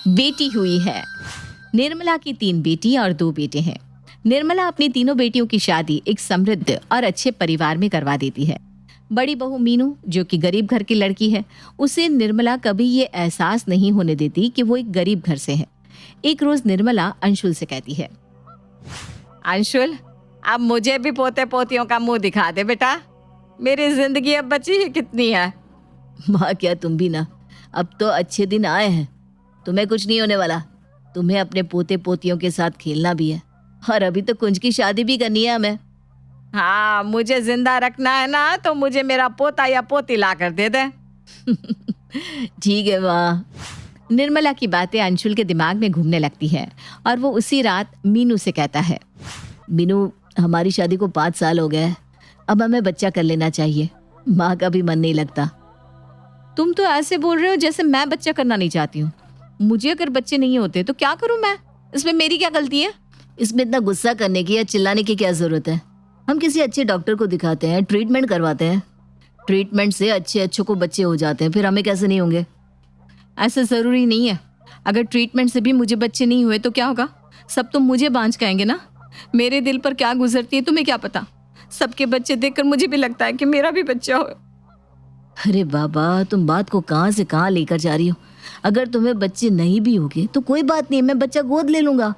बेटी हुई है। निर्मला की 3 बेटी और 2 बेटे हैं। निर्मला अपनी तीनों बेटियों की शादी एक समृद्ध और अच्छे परिवार में करवा देती है। बड़ी बहू मीनू, जो कि गरीब घर की लड़की है, उसे निर्मला कभी ये एहसास नहीं होने देती कि वो एक गरीब घर से है। एक रोज निर्मला अंशुल से कहती है, अंशुल, अब मुझे भी पोते पोतियों का मुंह दिखा दे बेटा। मेरी जिंदगी अब बची ही कितनी है। माँ, क्या तुम भी ना, अब तो अच्छे दिन आए हैं। तुम्हें कुछ नहीं होने वाला। तुम्हें अपने पोते पोतियों के साथ खेलना भी है, और अभी तो कुंज की शादी भी करनी है हमें। हाँ, मुझे जिंदा रखना है ना, तो मुझे मेरा पोता या पोती ला कर दे दे। ठीक है माँ। निर्मला की बातें अंशुल के दिमाग में घूमने लगती है और वो उसी रात मीनू से कहता है, मीनू, हमारी शादी को 5 साल हो गए, अब हमें बच्चा कर लेना चाहिए। माँ का भी मन नहीं लगता। तुम तो ऐसे बोल रहे हो जैसे मैं बच्चा करना नहीं चाहती हूँ। मुझे अगर बच्चे नहीं होते तो क्या करूँ मैं? इसमें मेरी क्या गलती है? इसमें इतना गुस्सा करने की या चिल्लाने की क्या जरूरत है? हम किसी अच्छे डॉक्टर को दिखाते हैं, ट्रीटमेंट करवाते हैं। ट्रीटमेंट से अच्छे अच्छों को बच्चे हो जाते हैं, फिर हमें कैसे नहीं होंगे? ऐसा जरूरी नहीं है। अगर ट्रीटमेंट से भी मुझे बच्चे नहीं हुए तो क्या होगा? सब तो मुझे बांझ कहेंगे ना। मेरे दिल पर क्या गुजरती है तुम्हें क्या पता? सबके बच्चे देखकर मुझे भी लगता है कि मेरा भी बच्चा हो। अरे बाबा, तुम बात को कहाँ से कहाँ लेकर जा रही हो? अगर तुम्हें बच्चे नहीं भी होंगे तो कोई बात नहीं, मैं बच्चा गोद ले लूंगा।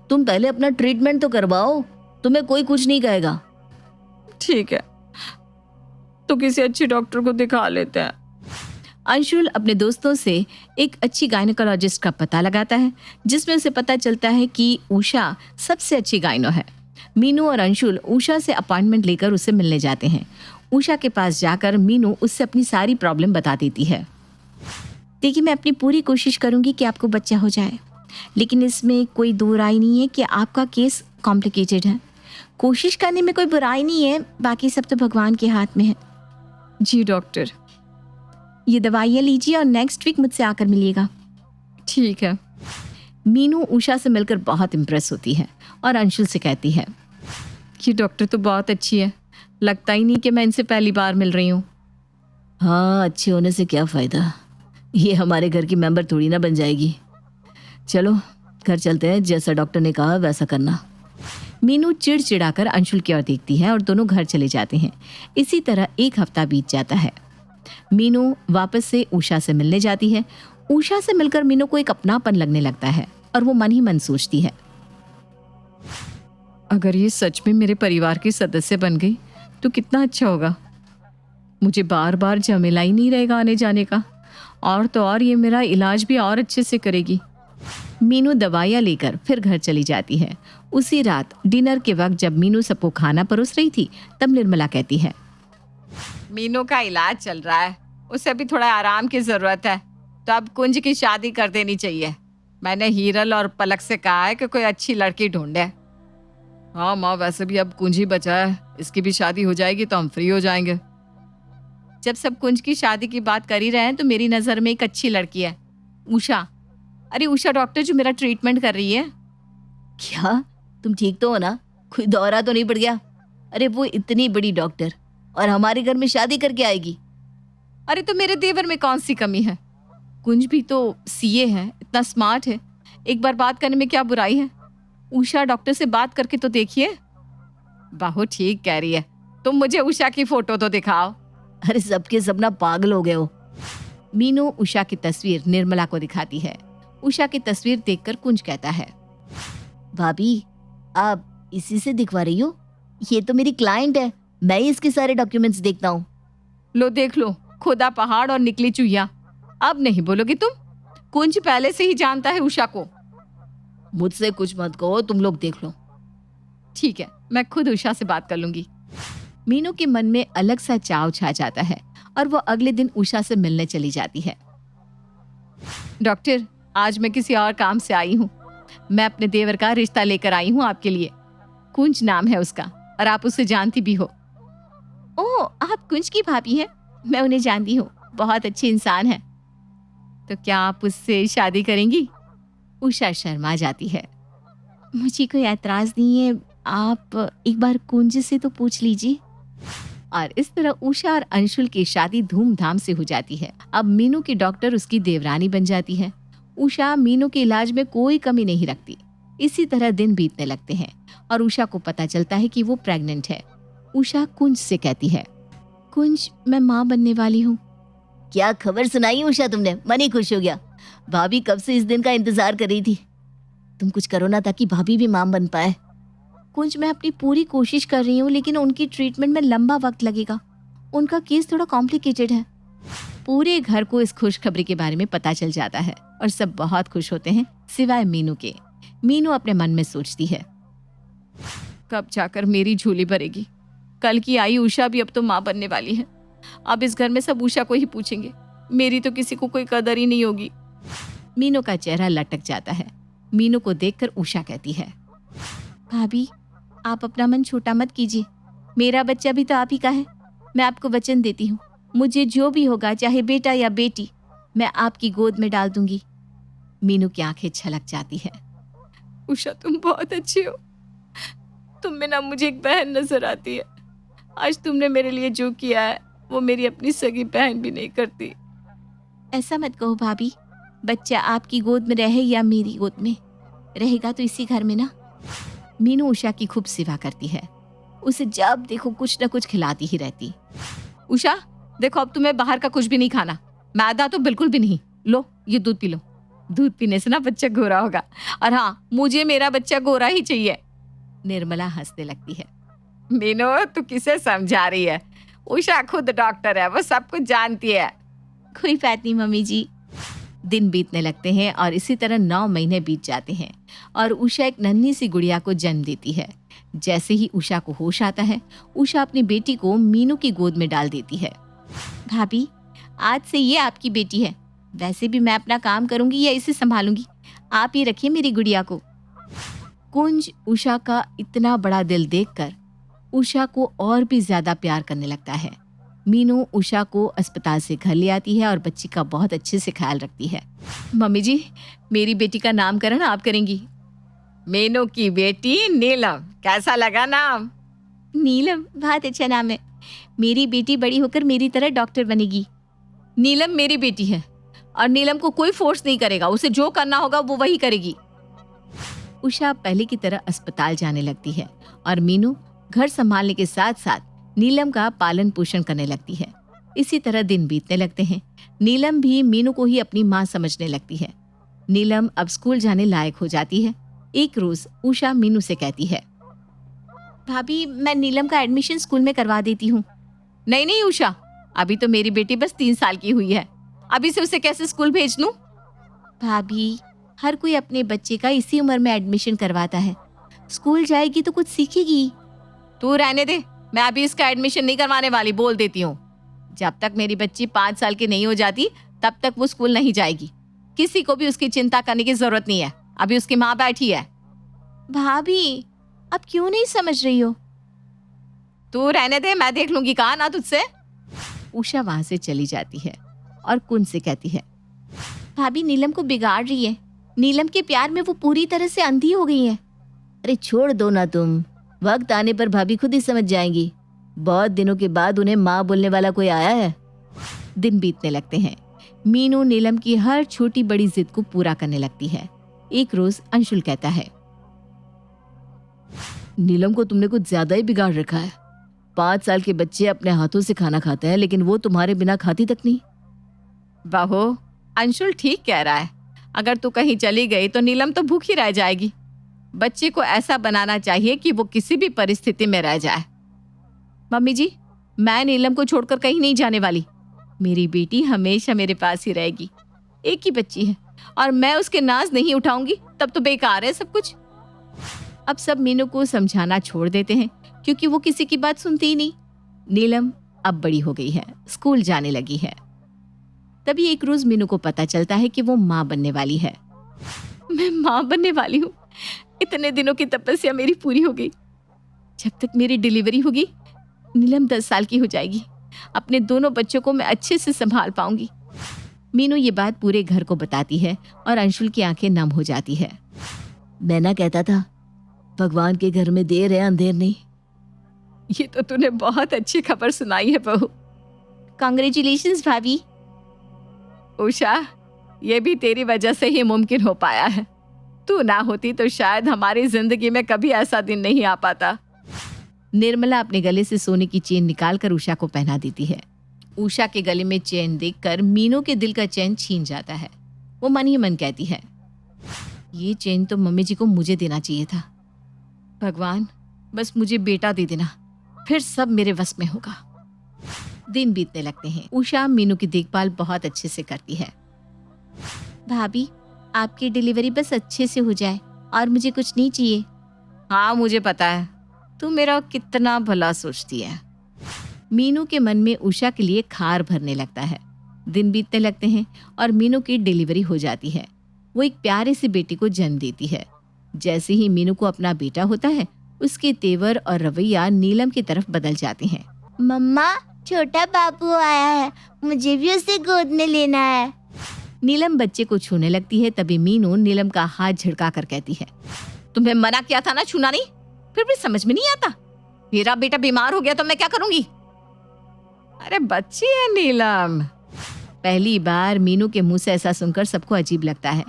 तुम पहले अपना ट्रीटमेंट तो करवाओ, तुम्हें कोई कुछ नहीं कहेगा। ठीक है, तो किसी अच्छे डॉक्टर को दिखा लेते हैं। अंशुल अपने दोस्तों से एक अच्छी गायनेकोलॉजिस्ट का पता लगाता है, जिसमें उसे पता चलता है कि उषा सबसे अच्छी गायनो है। मीनू और अंशुल उषा से अपॉइंटमेंट लेकर उसे मिलने जाते हैं। उषा के पास जाकर मीनू उससे अपनी सारी प्रॉब्लम बता देती है। देखिए, मैं अपनी पूरी कोशिश करूंगी कि आपको बच्चा हो जाए, लेकिन इसमें कोई दो राय नहीं है कि आपका केस कॉम्प्लिकेटेड है। कोशिश करने में कोई बुराई नहीं है, बाकी सब तो भगवान के हाथ में है। जी डॉक्टर, ये दवाइयाँ लीजिए और नेक्स्ट वीक मुझसे आकर मिलिएगा। ठीक है। मीनू उषा से मिलकर बहुत इम्प्रेस होती है और अंशुल से कहती है, ये डॉक्टर तो बहुत अच्छी है, लगता ही नहीं कि मैं इनसे पहली बार मिल रही हूँ। हाँ, अच्छे होने से क्या फ़ायदा, ये हमारे घर की मेंबर थोड़ी ना बन जाएगी। चलो घर चलते हैं, जैसा डॉक्टर ने कहा वैसा करना। मीनू चिड़चिड़ाकर अंशुल की ओर देखती है और दोनों घर चले जाते हैं। इसी तरह 1 हफ्ता बीत जाता है। मीनू वापस से उषा से मिलने जाती है। उषा से मिलकर मीनू को एक अपनापन लगने लगता है और वो मन ही मन सोचती है, अगर ये सच में मेरे परिवार की सदस्य बन गई तो कितना अच्छा होगा। मुझे बार बार झमेला ही नहीं रहेगा आने जाने का, और तो और ये मेरा इलाज भी और अच्छे से करेगी। मीनू दवाइयाँ लेकर फिर घर चली जाती है। उसी रात डिनर के वक्त जब मीनू सबको खाना परोस रही थी, तब निर्मला कहती है, मीनू का इलाज चल रहा है, उसे अभी थोड़ा आराम की जरूरत है, तो अब कुंज की शादी कर देनी चाहिए। मैंने हीरल और पलक से कहा है कि कोई अच्छी लड़की ढूंढे। हाँ माँ, वैसे भी अब कुंज ही बचा है, इसकी भी शादी हो जाएगी तो हम फ्री हो जाएंगे। जब सब कुंज की शादी की बात कर ही रहे हैं तो मेरी नज़र में एक अच्छी लड़की है, उषा। अरे उषा डॉक्टर, जो मेरा ट्रीटमेंट कर रही है। क्या तुम ठीक तो हो ना? कोई दौरा तो नहीं पड़ गया? अरे वो इतनी बड़ी डॉक्टर और हमारे घर में शादी करके आएगी। अरे तो मेरे देवर में कौन सी कमी है? कुंज भी तो सीए है, इतना स्मार्ट है, एक बार बात करने में क्या बुराई है? उषा डॉक्टर से बात करके तो देखिए। बहुत ठीक कह रही है, तुम मुझे उषा की फोटो तो दिखाओ। अरे सबके सब ना पागल हो गए हो। मीनू उषा की तस्वीर निर्मला को दिखाती है। उषा की तस्वीर देखकर कुंज कहता है, भाभी आप इसी से दिखवा रही हो? ये तो मेरी क्लाइंट है, मैं ही इसके सारे डॉक्यूमेंट्स देखता हूँ। लो देख लो, खुदा पहाड़ और निकली चुहिया। अब नहीं बोलोगी तुम? कुंज पहले से ही जानता है उषा को। मुझसे कुछ मत कहो, तुम लोग देख लो। ठीक है, मैं खुद उषा से बात कर लूंगी। मीनू के मन में अलग सा चाव छा जाता है और वो अगले दिन उषा से मिलने चली जाती है। डॉक्टर, आज मैं किसी और काम से आई हूँ। मैं अपने देवर का रिश्ता लेकर आई हूँ आपके लिए। कुंज नाम है उसका और आप उसे जानती भी हो। ओह, आप कुंज की भाभी हैं? मैं उन्हें जानती हूँ, बहुत अच्छे इंसान है। तो क्या आप उससे शादी करेंगी? उषा शर्मा जाती है। मुझे कोई ऐतराज नहीं है, आप एक बार कुंज से तो पूछ लीजिए। और इस तरह उषा और अंशुल की शादी धूमधाम से हो जाती है। अब मीनू की डॉक्टर उसकी देवरानी बन जाती है। उषा मीनू के इलाज में कोई कमी नहीं रखती। इसी तरह दिन बीतने लगते हैं और उषा को पता चलता है कि वो प्रेग्नेंट है। उषा कुंज से कहती है, कुंज, मैं माँ बनने वाली हूँ। क्या खबर सुनाई उषा तुमने? मन ही खुश हो गया। भाभी कब से इस दिन का इंतजार कर रही थी। तुम कुछ करो ना ताकि भाभी भी माँ बन पाए। कुंज, मैं अपनी पूरी कोशिश कर रही हूँ, लेकिन उनकी ट्रीटमेंट में लंबा वक्त लगेगा। उनका केस थोड़ा कॉम्प्लिकेटेड है। पूरे घर को इस खुशखबरी के बारे में पता चल जाता है और सब बहुत खुश होते हैं सिवाय मीनू के। मीनू अपने मन में सोचती है, कब जाकर मेरी झोली भरेगी। कल की आई उषा भी अब तो माँ बनने वाली है। अब इस घर में सब उषा को ही पूछेंगे, मेरी तो किसी को कोई कदर ही नहीं होगी। मीनू का चेहरा लटक जाता है। मीनू को देखकर उषा कहती है, भाभी, आप अपना मन छोटा मत कीजिए। मेरा बच्चा भी तो आप ही का है। मैं आपको वचन देती हूँ, मुझे जो भी होगा, चाहे बेटा या बेटी, मैं आपकी गोद में डाल दूंगी। मीनू की आंखें छलक जाती है। उषा, तुम बहुत अच्छी हो। तुम बिना मुझे एक बहन नजर आती है। आज तुमने मेरे लिए जो किया है वो मेरी अपनी सगी बहन भी नहीं करती। ऐसा मत कहो भाभी, बच्चा आपकी गोद में रहे या मेरी गोद में, रहेगा तो इसी घर में ना। मीनू उषा की खूब सेवा करती है। उसे जब देखो कुछ न कुछ खिलाती ही रहती। उषा, देखो, अब तुम्हें बाहर का कुछ भी नहीं खाना, मैदा तो बिल्कुल भी नहीं। लो, ये दूध पी लो। दूध पीने से ना बच्चा गोरा होगा। और हाँ, मुझे मेरा बच्चा गोरा ही चाहिए। निर्मला हंसने लगती है। मीनू, तू किसे समझा रही है? उषा खुद डॉक्टर है, वो सब कुछ जानती है। कोई बात नहीं मम्मी जी। दिन बीतने लगते हैं और इसी तरह 9 महीने बीत जाते हैं और उषा एक नन्ही सी गुड़िया को जन्म देती है। जैसे ही उषा को होश आता है, उषा अपनी बेटी को मीनू की गोद में डाल देती है। भाभी, आज से ये आपकी बेटी है। वैसे भी मैं अपना काम करूंगी या इसे संभालूंगी, आप ही रखिए मेरी गुड़िया को। कुंज उषा का इतना बड़ा दिल देखकर उषा को और भी ज्यादा प्यार करने लगता है। मीनू उषा को अस्पताल से घर ले आती है और बच्ची का बहुत अच्छे से ख्याल रखती है। मम्मी जी, मेरी बेटी का नामकरण आप करेंगी। मीनू की बेटी नीलम, कैसा लगा नाम? नीलम बहुत अच्छा नाम है। मेरी बेटी बड़ी होकर मेरी तरह डॉक्टर बनेगी। नीलम मेरी बेटी है और नीलम को कोई फोर्स नहीं करेगा। उसे जो करना होगा वो वही करेगी। उषा पहले की तरह अस्पताल जाने लगती है और मीनू घर संभालने के साथ साथ नीलम का पालन पोषण करने लगती है। इसी तरह दिन बीतने लगते हैं। नीलम भी मीनू को ही अपनी माँ समझने लगती है। नीलम अब स्कूल जाने लायक हो जाती है। एक रोज उषा मीनू से कहती है, भाभी, मैं नीलम का एडमिशन स्कूल में करवा देती हूँ। नहीं नहीं उषा, अभी तो मेरी बेटी बस 3 साल की हुई है। अभी से उसे कैसे स्कूल भेज लूं? भाभी, हर कोई अपने बच्चे का इसी उम्र में एडमिशन करवाता है। स्कूल जाएगी तो कुछ सीखेगी। तू रहने दे, मैं अभी इसका एडमिशन नहीं करवाने वाली, बोल देती हूँ। जब तक मेरी बच्ची 5 साल की नहीं हो जाती तब तक वो स्कूल नहीं जाएगी। किसी को भी उसकी चिंता करने की जरूरत नहीं है। अभी उसकी माँ बैठी है। भाभी, अब क्यों नहीं समझ रही हो? तू रहने दे, मैं देख लूंगी, कहा ना तुझसे। उषा वहां से चली जाती है और कुंज से कहती है, भाभी, नीलम को बिगाड़ रही है। नीलम के प्यार में वो पूरी तरह से अंधी हो गई है। अरे छोड़ दो ना तुम, वक्त आने पर भाभी खुद ही समझ जाएंगी। बहुत दिनों के बाद उन्हें माँ बोलने वाला कोई आया है। दिन बीतने लगते हैं। मीनू नीलम की हर छोटी बड़ी जिद को पूरा करने लगती है। एक रोज अंशुल कहता है, नीलम को तुमने कुछ ज्यादा ही बिगाड़ रखा है। 5 साल के बच्चे अपने हाथों से खाना खाते हैं, लेकिन वो तुम्हारे बिना खाती तक नहीं। बहू, अंशुल ठीक कह रहा है। अगर तू कहीं चली गई तो नीलम तो भूखी रह जाएगी। बच्चे को ऐसा बनाना चाहिए कि वो किसी भी परिस्थिति में रह जाए। मम्मी जी, मैं नीलम को छोड़कर कहीं नहीं जाने वाली। मेरी बेटी हमेशा मेरे पास ही रहेगी। एक ही बच्ची है और मैं उसके नाज नहीं उठाऊंगी तब तो बेकार है सब कुछ। अब सब मीनू को समझाना छोड़ देते हैं क्योंकि वो किसी की बात सुनती ही नहीं। नीलम अब बड़ी हो गई है, स्कूल जाने लगी है। तभी एक रोज मीनू को पता चलता है कि वो माँ बनने वाली है। मैं माँ बनने वाली हूँ। इतने दिनों की तपस्या मेरी पूरी हो गई। जब तक मेरी डिलीवरी होगी, नीलम 10 साल की हो जाएगी। अपने दोनों बच्चों को मैं अच्छे से संभाल पाऊंगी। मीनू ये बात पूरे घर को बताती है और अंशुल की आंखें नम हो जाती है। मैं ना कहता था, भगवान के घर में देर है अंधेर नहीं। ये तो तूने बहुत अच्छी खबर सुनाई है बहू। कांग्रेचुलेशंस भाभी। उषा, ये भी तेरी वजह से ही मुमकिन हो पाया है। तू ना होती तो शायद हमारी जिंदगी में कभी ऐसा दिन नहीं आ पाता। निर्मला अपने गले से सोने की चेन निकालकर उषा को पहना देती है। उषा के गले में चेन देखकर मीनू के दिल का चैन छीन जाता है। वो मन ही मन कहती है, ये चेन तो मम्मी जी को मुझे देना चाहिए था। भगवान, बस मुझे बेटा दे देना, फिर सब मेरे वश में होगा। दिन बीतने लगते हैं। उषा मीनू की देखभाल बहुत अच्छे से करती है। भाभी, आपकी डिलीवरी बस अच्छे से हो जाए और मुझे कुछ नहीं चाहिए। हाँ, मुझे पता है, तू मेरा कितना भला सोचती है। मीनू के मन में उषा के लिए खार भरने लगता है। दिन बीतने लगते हैं और मीनू की डिलीवरी हो जाती है। वो एक प्यारे सी बेटी को जन्म देती है। जैसे ही मीनू को अपना बेटा होता है, उसके तेवर और रवैया नीलम की तरफ बदल जाते हैं। मम्मा, छोटा बाबू आया है, मुझे भी उसे गोद में लेना है। नीलम बच्चे को छूने लगती है। तभी मीनू नीलम का हाथ झटका कर कहती है, तुम्हें मना किया था ना छूना नहीं, फिर भी समझ में नहीं आता। मेरा बेटा बीमार हो गया तो मैं क्या करूंगी। अरे बच्ची है नीलम। पहली बार मीनू के मुंह से ऐसा सुनकर सबको अजीब लगता है।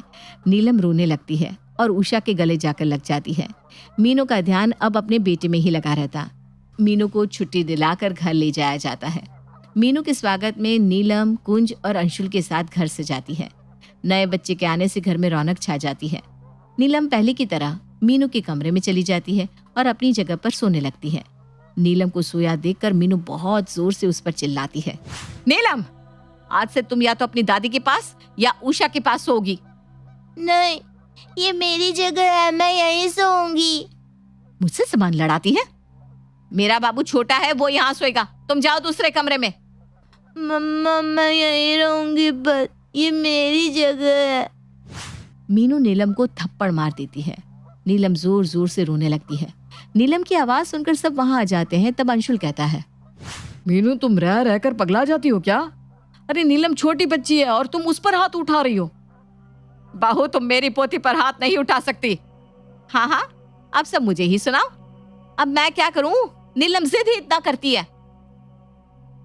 नीलम रोने लगती है और उषा के गले जाकर लग जाती है। मीनू का ध्यान अब अपने बेटे में ही लगा रहता। मीनू को छुट्टी दिलाकर घर ले जाया जाता है। मीनू के स्वागत में नीलम, कुंज और अंशुल के साथ घर से जाती है। नए बच्चे के आने से घर में रौनक छा जाती है। नीलम पहले की तरह मीनू के कमरे में चली जाती है और अपनी जगह पर सोने लगती है। नीलम को सोया देखकर मीनू बहुत जोर से उस पर चिल्लाती है, नीलम, आज से तुम या तो अपनी दादी के पास या उषा के पास सोओगी। नहीं, ये मेरी जगह है, मैं यहीं सोऊंगी। मुझसे सामान लड़ाती है। मेरा बाबू छोटा है, वो यहाँ सोएगा, तुम जाओ दूसरे कमरे में। मम्मा, मैं यहीं रहूंगी, बस ये मेरी जगह है। मीनू नीलम को थप्पड़ मार देती है। नीलम जोर जोर से रोने लगती है। नीलम की आवाज सुनकर सब वहां आ जाते हैं। तब अंशुल कहता है, मीनू, तुम रह रहकर पगला जाती हो क्या? अरे नीलम छोटी बच्ची है और तुम उस पर हाथ उठा रही हो। बाहू, तुम मेरी पोती पर हाथ नहीं उठा सकती। हाँ हाँ, अब सब मुझे ही सुनाओ। अब मैं क्या करूं? नीलम जिद ही इतना करती है।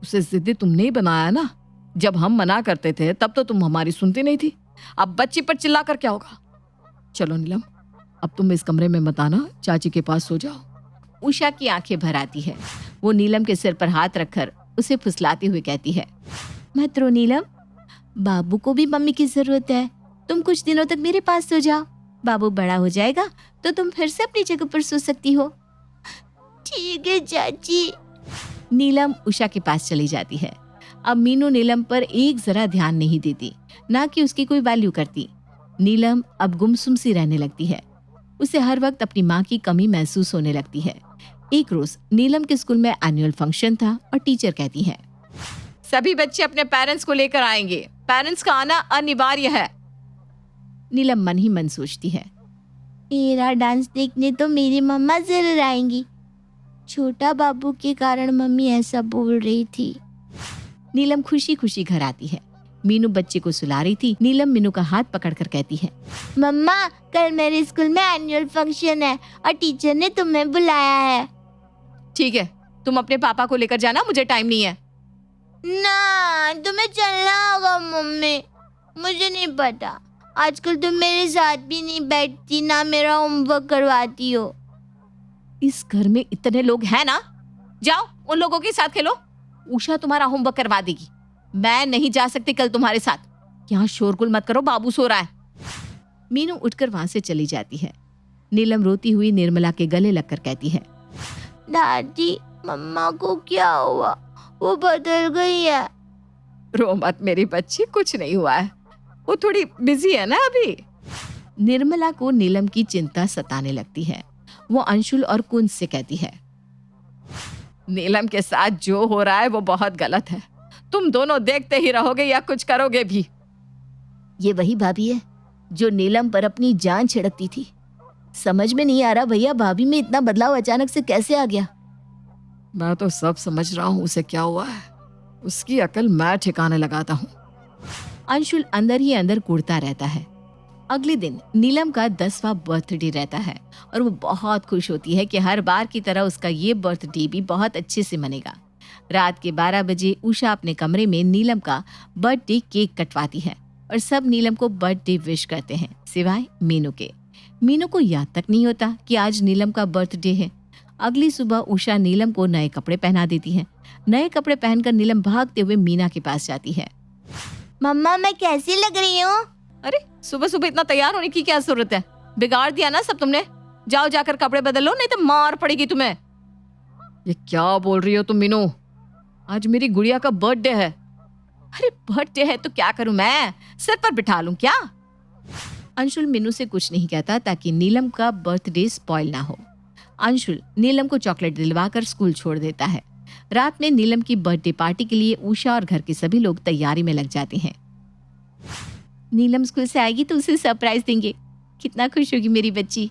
उसे जिद्दी तुमने ही बनाया ना। जब हम मना करते थे तब तो तुम हमारी सुनती नहीं थी। अब बच्ची पर चिल्ला कर क्या होगा। चलो नीलम, अब तुम इस कमरे में मत आना, चाची के पास सो जाओ। उषा की आंखें भर आती है। वो नीलम के सिर पर हाथ रखकर उसे फुसलाते हुए कहती है, मत रो नीलम, बाबू को भी मम्मी की जरूरत है। तुम कुछ दिनों तक मेरे पास सो जाओ। बाबू बड़ा हो जाएगा तो तुम फिर से अपनी जगह पर सो सकती हो। ठीक है चाची। नीलम उषा के पास चली जाती है। अब मीनू नीलम पर एक जरा ध्यान नहीं देती, ना कि उसकी कोई वैल्यू करती। नीलम अब गुमसुम सी रहने लगती है। उसे हर वक्त अपनी माँ की कमी महसूस होने लगती है। एक रोज नीलम के स्कूल में एनुअल फंक्शन था और टीचर कहती है, सभी बच्चे अपने पेरेंट्स को लेकर आएंगे, पेरेंट्स का आना अनिवार्य है। नीलम मन ही मन सोचती है, मेरा डांस देखने तो मेरी मम्मा जरूर आएंगी। छोटा बाबू के कारण मम्मी ऐसा बोल रही थी। नीलम खुशी खुशी घर आती है। मीनू बच्चे को सुला रही थी। नीलम मीनू का हाथ पकड़कर कहती है, मम्मा, कल मेरे स्कूल में एनुअल फंक्शन है और टीचर ने तुम्हें बुलाया है। ठीक है, तुम अपने पापा को लेकर जाना, मुझे टाइम नहीं है। ना, तुम्हें चलना होगा मम्मी। मुझे नहीं पता, आजकल तुम मेरे साथ भी नहीं बैठती, ना मेरा होमवर्क करवाती हो। इस घर में इतने लोग हैं ना, जाओ उन लोगों के साथ खेलो। उषा तुम्हारा होमवर्क करवा देगी। मैं नहीं जा सकती कल तुम्हारे साथ। यहाँ शोरगुल मत करो, बाबू सो रहा है। मीनू उठकर वहां से चली जाती है। नीलम रोती हुई निर्मला के गले लगकर कहती है, दादी, मम्मा को क्या हुआ? वो बदल गई है। रो मत मेरी बच्ची, कुछ नहीं हुआ है, वो थोड़ी बिजी है ना अभी। निर्मला को नीलम की चिंता सताने लगती है। वो अंशुल और कुंज से कहती है, नीलम के साथ जो हो रहा है वो बहुत गलत है। तुम दोनों देखते ही रहोगे या कुछ करोगे भी। ये वही भाभी है जो नीलम पर अपनी जान छिड़कती थी। समझ में नहीं आ रहा भैया, भाभी में इतना बदलाव अचानक से कैसे आ गया। मैं तो सब समझ रहा हूँ उसे क्या हुआ है। उसकी अकल मैं ठिकाने लगाता हूँ। अंशुल अंदर ही अंदर कूदता रहता है। अगले दिन नीलम का 10वां बर्थडे रहता है और वो बहुत खुश होती है कि हर बार की तरह उसका ये बर्थडे भी बहुत अच्छे से मनेगा। रात के 12 बजे उषा अपने कमरे में नीलम का बर्थडे केक कटवाती है और सब नीलम को बर्थडे विश करते हैं सिवाय मीनू के। मीनू को याद तक नहीं होता कि आज नीलम का बर्थडे है। अगली सुबह उषा नीलम को नए कपड़े पहना देती है। नए कपड़े पहनकर नीलम भागते हुए मीना के पास जाती है। मम्मा मैं कैसी लग रही हूँ? अरे सुबह सुबह इतना तैयार होने की क्या जरूरत है? बिगाड़ दिया ना सब तुमने। जाओ जाकर कपड़े बदल लो, नहीं तो मार पड़ेगी तुम्हें। ये क्या बोल रही हो तुम मीनू? आज मेरी गुड़िया का बर्थडे है। अरे बर्थडे है तो क्या करूं मैं? सिर पर बिठा लूं क्या? अंशुल मीनू से कुछ नहीं कहता ताकि नीलम का बर्थडे स्पॉइल ना हो। अंशुल नीलम को चॉकलेट दिलवाकर स्कूल छोड़ देता है। रात में नीलम की बर्थडे पार्टी के लिए उषा और घर के सभी लोग तैयारी में लग जाते हैं। नीलम स्कूल से आएगी तो उसे सरप्राइज देंगे। कितना खुश होगी मेरी बच्ची।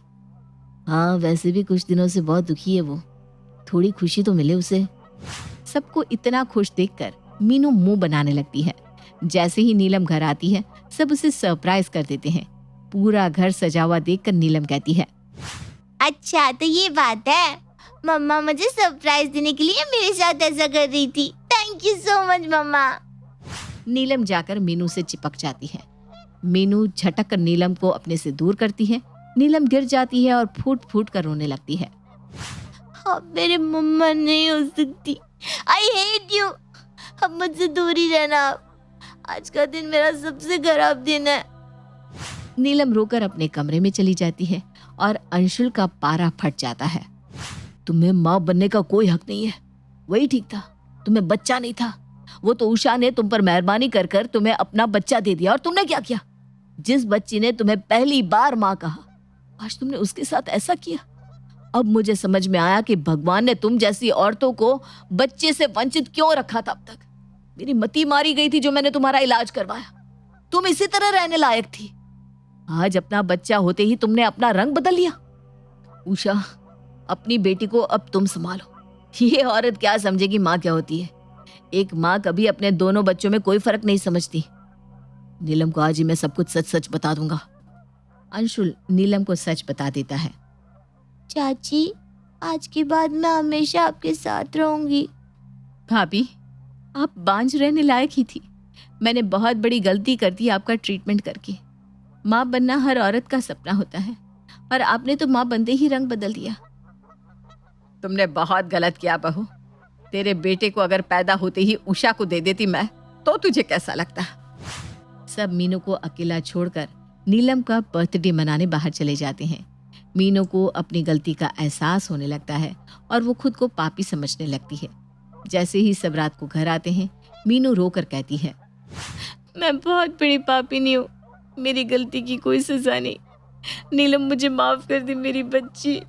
हाँ वैसे भी कुछ दिनों से बहुत दुखी है वो, थोड़ी खुशी तो मिले उसे। सबको इतना खुश देखकर मीनू मुंह बनाने लगती है। जैसे ही नीलम घर आती है सब उसे सरप्राइज कर देते हैं। पूरा घर सजा हुआ देखकर नीलम कहती है, अच्छा तो ये बात है, मम्मा मुझे सरप्राइज देने के लिए मेरे साथ ऐसा कर रही थी। थैंक यू सो मच मम्मा। नीलम जाकर मीनू से चिपक जाती है। मीनू झटक कर नीलम को अपने से दूर करती है। नीलम गिर जाती है और फूट फूट कर रोने लगती है। अब मेरे मम्मा नहीं हो सकती। I hate you. अब मुझसे दूर ही रहना। आज का दिन मेरा सबसे खराब दिन है। नीलम रोकर अपने कमरे में चली जाती है और अंशुल का पारा फट जाता है। तुम्हें माँ बनने का कोई हक नहीं है, वही ठीक था। तुम्हें बच्चा नहीं था, वो तो उषा ने तुम पर मेहरबानी कर कर तुम्हें अपना बच्चा दे दिया। और तुमने क्या किया? जिस बच्ची ने तुम्हें पहली बार माँ कहा, आज तुमने उसके साथ ऐसा किया। अब मुझे समझ में आया कि भगवान ने तुम जैसी औरतों को बच्चे से वंचित क्यों रखा था अब तक। मेरी मती मारी गई थी जो मैंने तुम्हारा इलाज करवाया। तुम इसी तरह रहने लायक थी। आज अपना बच्चा होते ही तुमने अपना रंग बदल लिया। उषा अपनी बेटी को अब तुम संभालो। ये औरत क्या समझेगी माँ क्या होती है। एक माँ कभी अपने दोनों बच्चों में कोई फर्क नहीं समझती। नीलम को आज ही मैं सब कुछ सच सच बता दूंगा। अंशुल नीलम को सच बता देता है। चाची आज के बाद मैं हमेशा आपके साथ रहूंगी। भाभी आप बांझ रहने लायक ही थी। मैंने बहुत बड़ी गलती कर दी आपका ट्रीटमेंट करके। माँ बनना हर औरत का सपना होता है और आपने तो माँ बनते ही रंग बदल दिया। तुमने बहुत गलत किया बहू। तेरे बेटे को अगर पैदा होते ही उषा को दे देती मैं, तो तुझे कैसा लगता? सब मीनू को अकेला छोड़कर नीलम का बर्थडे मनाने बाहर चले जाते हैं। मीनू को अपनी गलती का एहसास होने लगता है और वो खुद को पापी समझने लगती है। जैसे ही सब रात को घर आते हैं मीनू रोकर कहती है, मैं बहुत बड़ी पापी नहीं हूँ, मेरी गलती की कोई सजा नहीं। नीलम मुझे माफ कर दी मेरी बच्ची।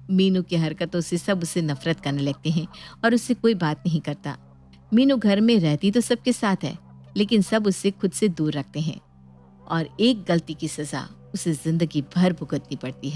मीनू की हरकतों से सब उसे नफरत करने लगते हैं और उससे कोई बात नहीं करता। मीनू घर में रहती तो सबके साथ है, लेकिन सब उससे खुद से दूर रखते हैं और एक गलती की सजा उसे जिंदगी भर भुगतनी पड़ती है।